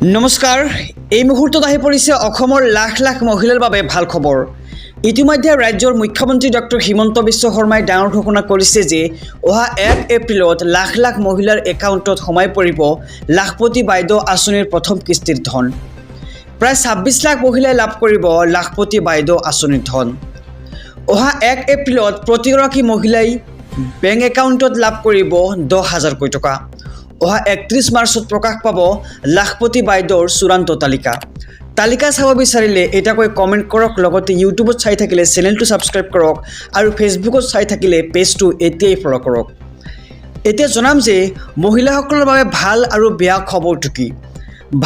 নমস্কাৰ এই মুহূৰ্তত আহি পৰিছে অসমৰ লাখ লাখ মহিলাৰ বাবে ভাল খবৰ। ইতিমধ্যে ৰাজ্যৰ মুখ্যমন্ত্ৰী ডক্টৰ হিমন্ত বিশ্ব শৰ্মাই ডাঙৰ ঘোষণা কৰিছে যে অহা 1 এপ্ৰিলত লাখ লাখ মহিলাৰ একাউণ্টত সোমাই পৰিব লাখপতি বাইদেউ আঁচনিৰ প্ৰথম কিস্তিৰ ধন। প্ৰায় 26 লাখ মহিলাই লাভ কৰিব লাখপতি বাইদেউ আঁচনিৰ ধন। অহা 1 এপ্ৰিলত প্ৰতিগৰাকী মহিলাই বেংক একাউণ্টত লাভ কৰিব 10,000 কোটি টকা। অহা 31 মাৰ্চত প্ৰকাশ পাব লাখপতি বাইদেউৰ চূড়ান্ত তালিকা চাব বিচাৰিলে এটাকৈ কমেণ্ট কৰক, লগতে ইউটিউবত চাই থাকিলে চেনেলটো ছাবস্ক্ৰাইব কৰক আৰু ফেচবুকত চাই থাকিলে পেজটো এতিয়াই ফ'ল' কৰক। এতিয়া জনাম যে মহিলাসকলৰ বাবে ভাল আৰু বেয়া খবৰটো কি।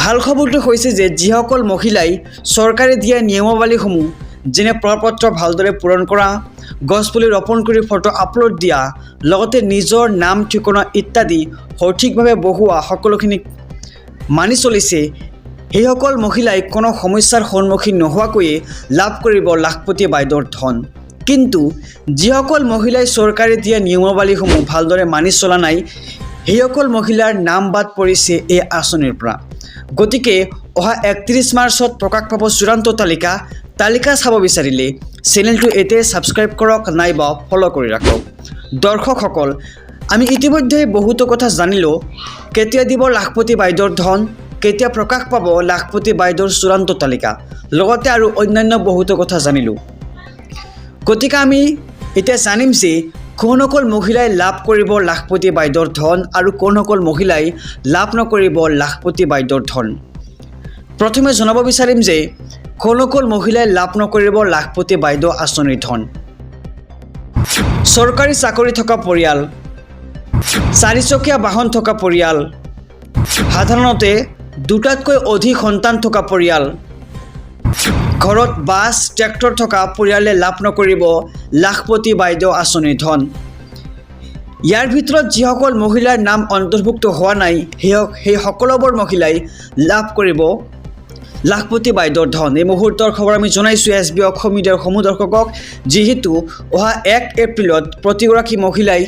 ভাল খবৰটো হৈছে যে যিসকল মহিলাই চৰকাৰে দিয়া নিয়মাৱলীসমূহ যেনে প্ৰপত্ৰ ভালদৰে পূৰণ কৰা, গছপুলি ৰোপণ কৰি ফটো আপলোড দিয়া, লগতে নিজৰ নাম ঠিকনা ইত্যাদি সঠিকভাৱে বহুৱা সকলোখিনি মানি চলিছে, সেইসকল মহিলাই কোনো সমস্যাৰ সন্মুখীন নোহোৱাকৈয়ে লাভ কৰিব লাখপতি বাইদেউৰ ধন। কিন্তু যিসকল মহিলাই চৰকাৰে দিয়া নিয়মাৱলীসমূহ ভালদৰে মানি চলা নাই, সেইসকল মহিলাৰ নাম বাদ পৰিছে এই আঁচনিৰ পৰা। গতিকে অহা 31 মাৰ্চত প্ৰকাশ পাব চূড়ান্ত তালিকা চাব বিচাৰিলে চেনেলটো এতিয়াই ছাবস্ক্ৰাইব কৰক নাইবা ফ'ল' কৰি ৰাখক। দৰ্শকসকল, আমি ইতিমধ্যে বহুতো কথা জানিলোঁ। কেতিয়া দিব লাখপতি বাইদেউৰ ধন, কেতিয়া প্ৰকাশ পাব লাখপতি বাইদেউৰ চূড়ান্ত তালিকা, লগতে আৰু অন্যান্য বহুতো কথা জানিলোঁ। গতিকে আমি এতিয়া জানিম যে কোনসকল মহিলাই লাভ কৰিব লাখপতি বাইদেউৰ ধন আৰু কোনসকল মহিলাই লাভ নকৰিব লাখপতি বাইদেউৰ ধন। প্ৰথমে জনাব বিচাৰিম যে কোনসকল মহিলাই লাভ নকৰিব লাখপতি বাইদেউ আঁচনিৰ ধন। চৰকাৰী চাকৰি থকা পৰিয়াল, 4 চকীয়া বাহন থকা পৰিয়াল, সাধাৰণতে দুটাতকৈ অধিক সন্তান থকা পৰিয়াল, ঘৰত বাছ ট্ৰেক্টৰ থকা পৰিয়ালে লাভ নকৰিব লাখপতি বাইদেউ আঁচনিৰ ধন। ইয়াৰ ভিতৰত যিসকল মহিলাৰ নাম অন্তৰ্ভুক্ত হোৱা নাই সেই সকলোবোৰ মহিলাই লাভ কৰিব লাখপতি বাইদেউৰ ধন। এই মুহূৰ্তৰ খবৰ আমি জনাইছোঁ SB অসম মিডিয়াৰ সমূহ দৰ্শকক, যিহেতু অহা 1 এপ্ৰিলত প্ৰতিগৰাকী মহিলাই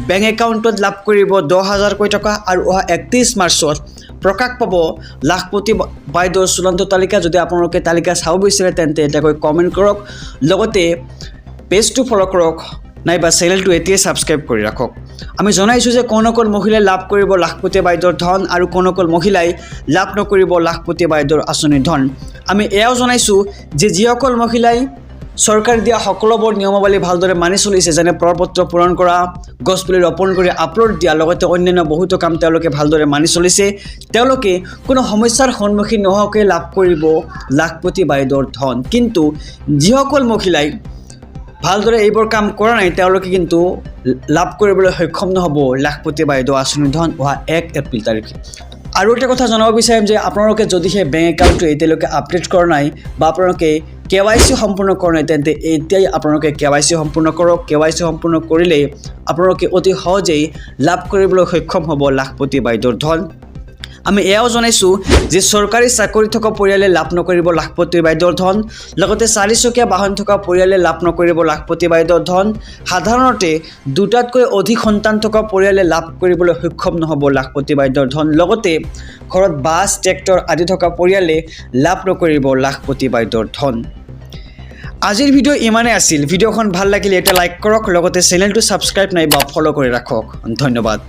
বেংক একাউণ্টত লাভ কৰিব 10,000 কোটি টকা আৰু অহা 31 মাৰ্চত প্ৰকাশ পাব লাখপতি বাইদেউৰ চূড়ান্ত তালিকা। যদি আপোনালোকে তালিকা চাব বিচাৰে তেন্তে এটাকৈ কমেণ্ট কৰক, লগতে পেজটো ফ'ল' কৰক নাইবা চেনেলটো এতিয়াই ছাবস্ক্ৰাইব কৰি ৰাখক। আমি জনাইছোঁ যে কোনসকল মহিলাই লাভ কৰিব লাখপতি বাইদেউৰ ধন আৰু কোনসকল মহিলাই লাভ নকৰিব লাখপতি বাইদেউৰ আঁচনিৰ ধন। আমি এয়াও জনাইছোঁ যে যিসকল মহিলাই চৰকাৰে দিয়া সকলোবোৰ নিয়মাৱলী ভালদৰে মানি চলিছে, যেনে প্ৰপত্ৰ পূৰণ কৰা, গছপুলি ৰোপণ কৰি আপলোড দিয়া, লগতে অন্যান্য বহুতো কাম তেওঁলোকে ভালদৰে মানি চলিছে, তেওঁলোকে কোনো সমস্যাৰ সন্মুখীন নোহোৱাকৈ লাভ কৰিব লাখপতি বাইদেউৰ ধন। কিন্তু যিসকল মহিলাই ভালদৰে এইবোৰ কাম কৰা নাই, তেওঁলোকে কিন্তু লাভ কৰিবলৈ সক্ষম নহ'ব লাখপতি বাইদেউ আঁচনিৰ ধন অহা 1 এপ্ৰিল তাৰিখে। আৰু এটা কথা জনাব বিচাৰিম যে আপোনালোকে যদিহে বেংক একাউণ্টটো এতিয়ালৈকে আপডেট কৰা নাই বা আপোনালোকে KYC সম্পূৰ্ণ কৰা নাই, তেন্তে এতিয়াই আপোনালোকে KYC সম্পূৰ্ণ কৰক। KYC সম্পূৰ্ণ কৰিলেই আপোনালোকে অতি সহজেই লাভ কৰিবলৈ সক্ষম হ'ব লাখপতি বাইদেউৰ ধন। আমি এয়াও জনাইছোঁ যে চৰকাৰী চাকৰি থকা পৰিয়ালে লাভ নকৰিব লাখপতি বাইদেউৰ ধন, লগতে 4 চকীয়া বাহন থকা পৰিয়ালে লাভ নকৰিব লাখপতি বাইদেউৰ ধন, সাধাৰণতে দুটাতকৈ অধিক সন্তান থকা পৰিয়ালে লাভ কৰিবলৈ সক্ষম নহ'ব লাখপতি বাইদেউৰ ধন, লগতে ঘৰত বাছ ট্ৰেক্টৰ আদি থকা পৰিয়ালে লাভ নকৰিব লাখপতি বাইদেউৰ ধন। আজিৰ ভিডিঅ' ইমানেই আছিল। ভিডিঅ'খন ভাল লাগিলে এটা লাইক কৰক, লগতে চেনেলটো ছাবস্ক্ৰাইব নাইবা ফ'ল' কৰি ৰাখক। ধন্যবাদ।